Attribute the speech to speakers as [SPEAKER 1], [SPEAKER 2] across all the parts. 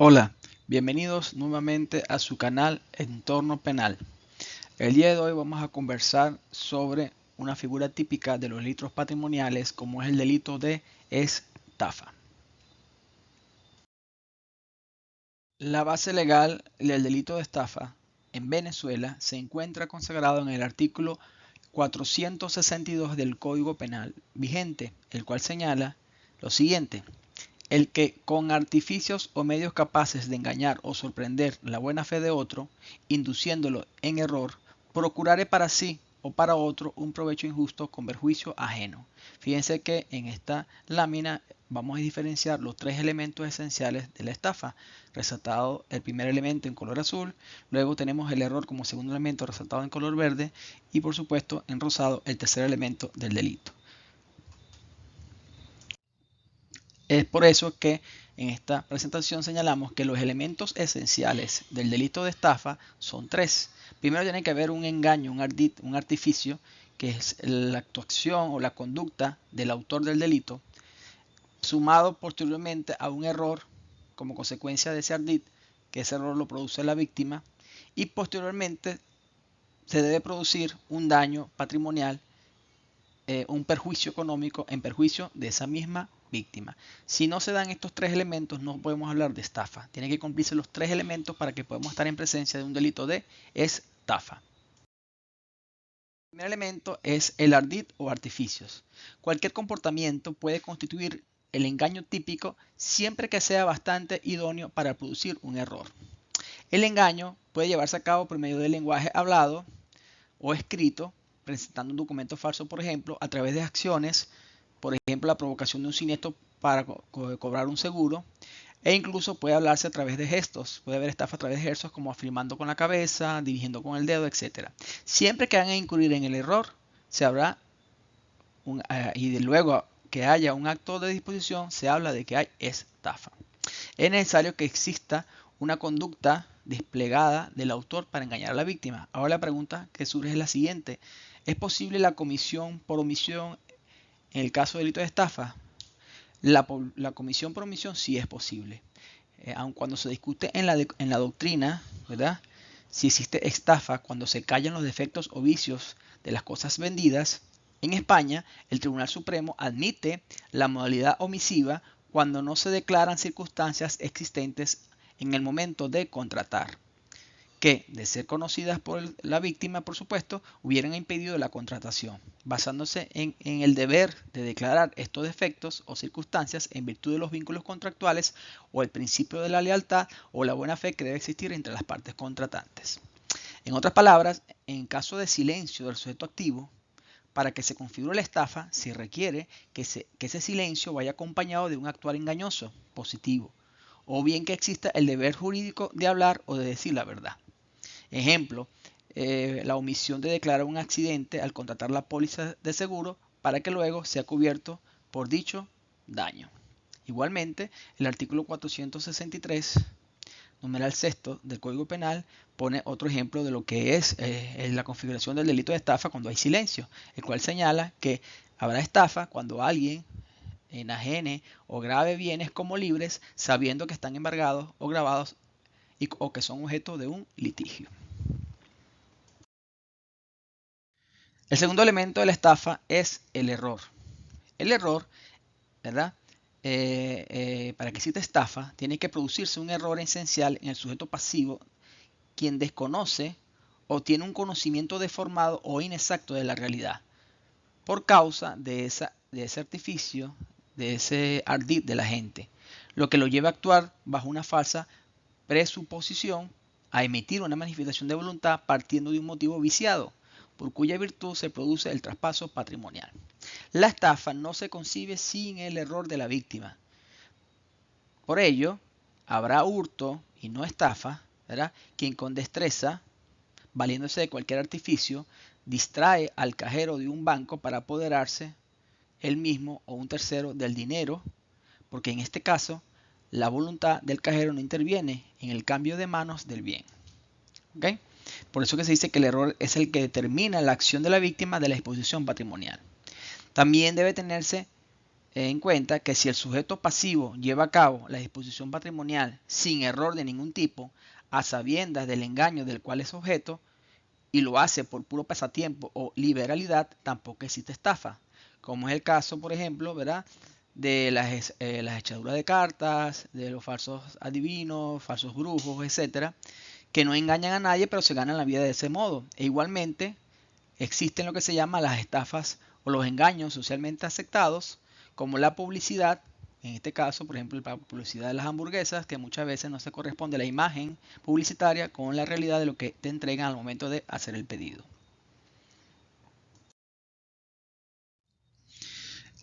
[SPEAKER 1] Hola, bienvenidos nuevamente a su canal Entorno Penal. El día de hoy vamos a conversar sobre una figura típica de los delitos patrimoniales como es el delito de estafa. La base legal del delito de estafa en Venezuela se encuentra consagrado en el artículo 462 del Código Penal vigente, el cual señala lo siguiente: el que con artificios o medios capaces de engañar o sorprender la buena fe de otro, induciéndolo en error, procurare para sí o para otro un provecho injusto con perjuicio ajeno. Fíjense que en esta lámina vamos a diferenciar los tres elementos esenciales de la estafa. Resaltado el primer elemento en color azul, luego tenemos el error como segundo elemento resaltado en color verde y por supuesto en rosado el tercer elemento del delito. Es por eso que en esta presentación señalamos que los elementos esenciales del delito de estafa son tres. Primero tiene que haber un engaño, un artificio, que es la actuación o la conducta del autor del delito, sumado posteriormente a un error como consecuencia de ese ardid, que ese error lo produce la víctima, y posteriormente se debe producir un daño patrimonial, un perjuicio económico en perjuicio de esa misma víctima. Si no se dan estos tres elementos, no podemos hablar de estafa. Tienen que cumplirse los tres elementos para que podamos estar en presencia de un delito de estafa. El primer elemento es el ardid o artificios. Cualquier comportamiento puede constituir el engaño típico siempre que sea bastante idóneo para producir un error. El engaño puede llevarse a cabo por medio del lenguaje hablado o escrito, presentando un documento falso, por ejemplo, a través de acciones, por ejemplo, la provocación de un siniestro para cobrar un seguro, e incluso puede hablarse a través de gestos, puede haber estafa a través de gestos como afirmando con la cabeza, dirigiendo con el dedo, etc. Siempre que hagan incurrir en el error, se habrá y de luego que haya un acto de disposición, se habla de que hay estafa. Es necesario que exista una conducta desplegada del autor para engañar a la víctima. Ahora la pregunta que surge es la siguiente: ¿es posible la comisión por omisión en el caso de delito de estafa? La comisión por omisión sí es posible. Aun cuando se discute en la doctrina, ¿verdad?, si existe estafa cuando se callan los defectos o vicios de las cosas vendidas, en España el Tribunal Supremo admite la modalidad omisiva cuando no se declaran circunstancias existentes en el momento de contratar, que, de ser conocidas por la víctima, por supuesto, hubieran impedido la contratación, basándose en el deber de declarar estos defectos o circunstancias en virtud de los vínculos contractuales o el principio de la lealtad o la buena fe que debe existir entre las partes contratantes. En otras palabras, en caso de silencio del sujeto activo, para que se configure la estafa, se requiere que ese silencio vaya acompañado de un actuar engañoso, positivo, o bien que exista el deber jurídico de hablar o de decir la verdad. Ejemplo, la omisión de declarar un accidente al contratar la póliza de seguro para que luego sea cubierto por dicho daño. Igualmente, el artículo 463, numeral sexto del Código Penal, pone otro ejemplo de lo que es la configuración del delito de estafa cuando hay silencio, el cual señala que habrá estafa cuando alguien enajene o grave bienes como libres sabiendo que están embargados o grabados o que son objeto de un litigio. El segundo elemento de la estafa es el error. El error, ¿verdad? Para que exista estafa, tiene que producirse un error esencial en el sujeto pasivo, quien desconoce o tiene un conocimiento deformado o inexacto de la realidad, por causa de ese artificio, de ese ardid de la gente, lo que lo lleva a actuar bajo una falsa presuposición, a emitir una manifestación de voluntad partiendo de un motivo viciado, por cuya virtud se produce el traspaso patrimonial. La estafa no se concibe sin el error de la víctima. Por ello, habrá hurto y no estafa, ¿verdad?, quien con destreza, valiéndose de cualquier artificio, distrae al cajero de un banco para apoderarse él mismo o un tercero del dinero, porque en este caso la voluntad del cajero no interviene en el cambio de manos del bien. ¿Okay? Por eso que se dice que el error es el que determina la acción de la víctima de la exposición patrimonial. También debe tenerse en cuenta que si el sujeto pasivo lleva a cabo la disposición patrimonial sin error de ningún tipo, a sabiendas del engaño del cual es objeto, y lo hace por puro pasatiempo o liberalidad, tampoco existe estafa. Como es el caso, por ejemplo, ¿verdad? De las echaduras de cartas, de los falsos adivinos, falsos brujos, etcétera, que no engañan a nadie, pero se ganan la vida de ese modo. E igualmente existen lo que se llama las estafas o los engaños socialmente aceptados, como la publicidad, en este caso, por ejemplo, la publicidad de las hamburguesas, que muchas veces no se corresponde la imagen publicitaria con la realidad de lo que te entregan al momento de hacer el pedido.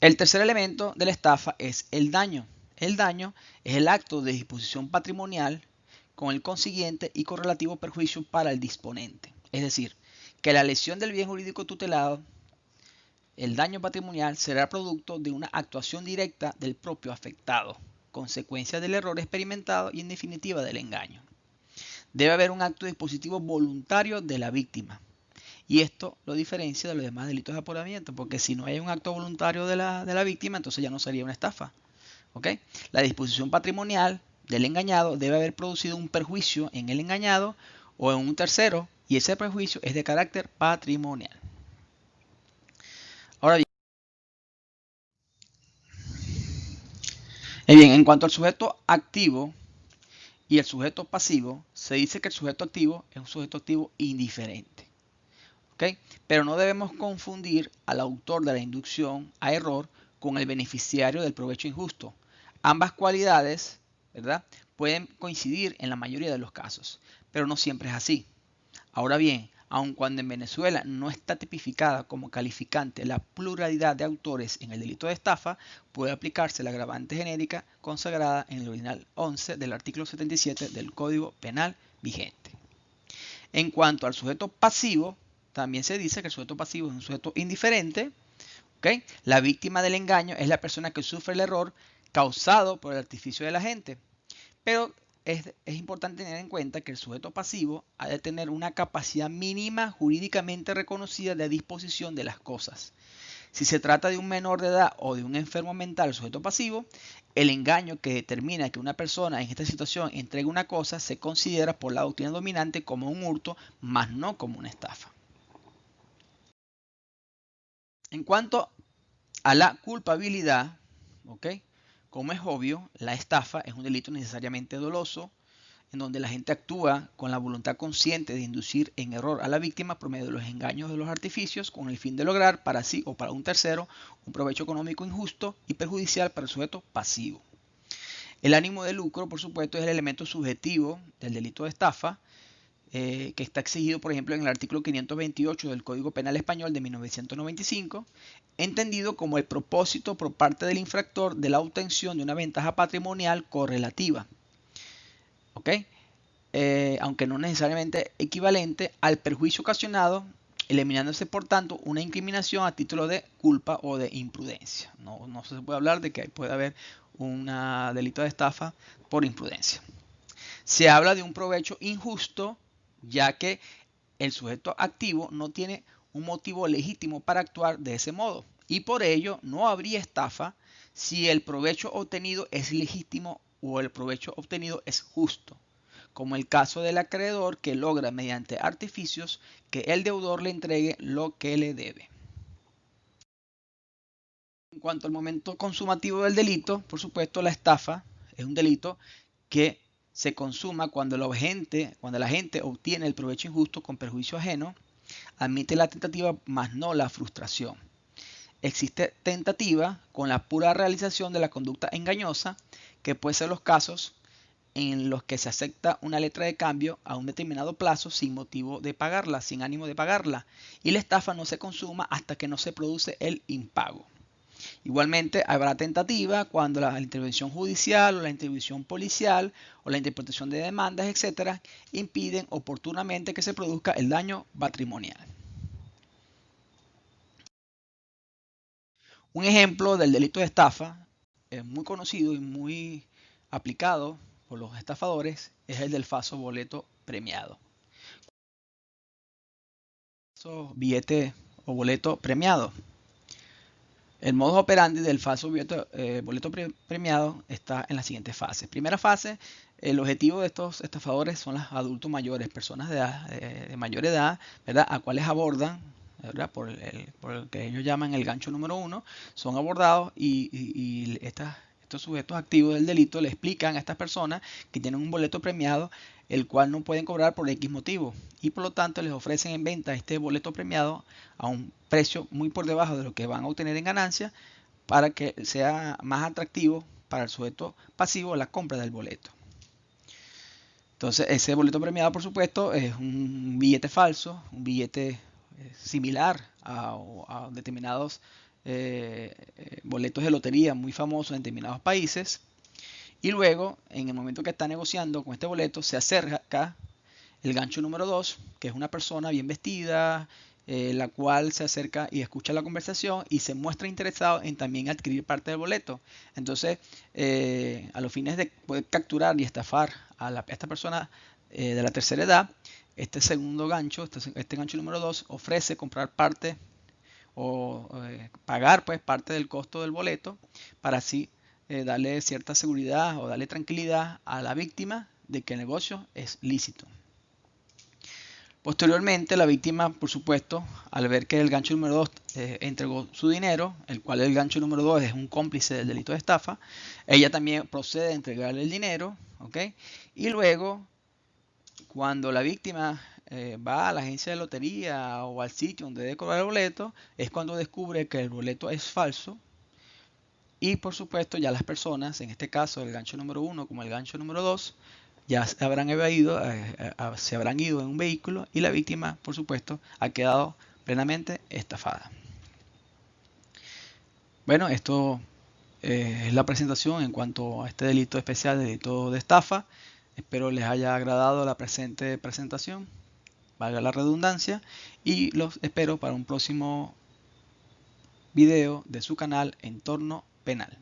[SPEAKER 1] El tercer elemento de la estafa es el daño. El daño es el acto de disposición patrimonial con el consiguiente y correlativo perjuicio para el disponente. Es decir, que la lesión del bien jurídico tutelado, el daño patrimonial, será producto de una actuación directa del propio afectado, consecuencia del error experimentado y en definitiva del engaño. Debe haber un acto dispositivo voluntario de la víctima. Y esto lo diferencia de los demás delitos de apoderamiento, porque si no hay un acto voluntario de la víctima, entonces ya no sería una estafa. ¿Ok? La disposición patrimonial del engañado debe haber producido un perjuicio en el engañado o en un tercero, y ese perjuicio es de carácter patrimonial. Ahora bien, en cuanto al sujeto activo y el sujeto pasivo, se dice que el sujeto activo es un sujeto activo indiferente. ¿Ok? Pero no debemos confundir al autor de la inducción a error con el beneficiario del provecho injusto. Ambas cualidades, ¿verdad?, pueden coincidir en la mayoría de los casos, pero no siempre es así. Ahora bien, aun cuando en Venezuela no está tipificada como calificante la pluralidad de autores en el delito de estafa, puede aplicarse la agravante genérica consagrada en el original 11 del artículo 77 del Código Penal vigente. En cuanto al sujeto pasivo, también se dice que el sujeto pasivo es un sujeto indiferente. ¿Okay? La víctima del engaño es la persona que sufre el error causado por el artificio de la gente. Pero es importante tener en cuenta que el sujeto pasivo ha de tener una capacidad mínima jurídicamente reconocida de disposición de las cosas. Si se trata de un menor de edad o de un enfermo mental, sujeto pasivo, el engaño que determina que una persona en esta situación entregue una cosa se considera por la doctrina dominante como un hurto, más no como una estafa. En cuanto a la culpabilidad, ¿ok? Como es obvio, la estafa es un delito necesariamente doloso, en donde la gente actúa con la voluntad consciente de inducir en error a la víctima por medio de los engaños de los artificios con el fin de lograr para sí o para un tercero un provecho económico injusto y perjudicial para el sujeto pasivo. El ánimo de lucro, por supuesto, es el elemento subjetivo del delito de estafa, que está exigido, por ejemplo, en el artículo 528 del Código Penal Español de 1995, entendido como el propósito por parte del infractor de la obtención de una ventaja patrimonial correlativa. ¿Ok? Aunque no necesariamente equivalente al perjuicio ocasionado, eliminándose por tanto una incriminación a título de culpa o de imprudencia. No se puede hablar de que puede haber un delito de estafa por imprudencia. Se habla de un provecho injusto, ya que el sujeto activo no tiene un motivo legítimo para actuar de ese modo, y por ello no habría estafa si el provecho obtenido es legítimo o el provecho obtenido es justo, como el caso del acreedor que logra mediante artificios que el deudor le entregue lo que le debe. En cuanto al momento consumativo del delito, por supuesto, la estafa es un delito que se consuma cuando la gente obtiene el provecho injusto con perjuicio ajeno, admite la tentativa más no la frustración. Existe tentativa con la pura realización de la conducta engañosa, que puede ser los casos en los que se acepta una letra de cambio a un determinado plazo sin motivo de pagarla, sin ánimo de pagarla, y la estafa no se consuma hasta que no se produce el impago. Igualmente habrá tentativa cuando la intervención judicial o la intervención policial o la interpretación de demandas, etcétera, impiden oportunamente que se produzca el daño patrimonial. Un ejemplo del delito de estafa, muy conocido y muy aplicado por los estafadores, es el del falso boleto premiado. Billete o boleto premiado. El modus operandi del falso boleto premiado está en la siguiente fase. Primera fase, el objetivo de estos estafadores son los adultos mayores, personas de mayor edad, ¿verdad? A cuales abordan, ¿verdad? Por el que ellos llaman el gancho número 1, son abordados y estos sujetos activos del delito le explican a estas personas que tienen un boleto premiado, el cual no pueden cobrar por X motivo, y por lo tanto les ofrecen en venta este boleto premiado a un precio muy por debajo de lo que van a obtener en ganancia, para que sea más atractivo para el sujeto pasivo la compra del boleto. Entonces, ese boleto premiado, por supuesto, es un billete falso, un billete similar a determinados boletos de lotería muy famosos en determinados países. Y luego, en el momento que está negociando con este boleto, se acerca el gancho número 2, que es una persona bien vestida, la cual se acerca y escucha la conversación y se muestra interesado en también adquirir parte del boleto. Entonces, a los fines de poder capturar y estafar a esta persona de la tercera edad, este segundo gancho, este gancho número 2, ofrece comprar parte o pagar pues parte del costo del boleto, para así darle cierta seguridad o darle tranquilidad a la víctima de que el negocio es lícito. Posteriormente, la víctima, por supuesto, al ver que el gancho número 2 entregó su dinero, el cual el gancho número 2 es un cómplice del delito de estafa, ella también procede a entregarle el dinero, ¿ok? Y luego, cuando la víctima va a la agencia de lotería o al sitio donde debe cobrar el boleto, es cuando descubre que el boleto es falso. Y por supuesto, ya las personas, en este caso el gancho número 1 como el gancho número 2, ya se habrán evadido, se habrán ido en un vehículo, y la víctima, por supuesto, ha quedado plenamente estafada. Bueno, esto es la presentación en cuanto a este delito especial, delito de estafa. Espero les haya agradado la presente presentación, valga la redundancia, y los espero para un próximo video de su canal Entorno Penal.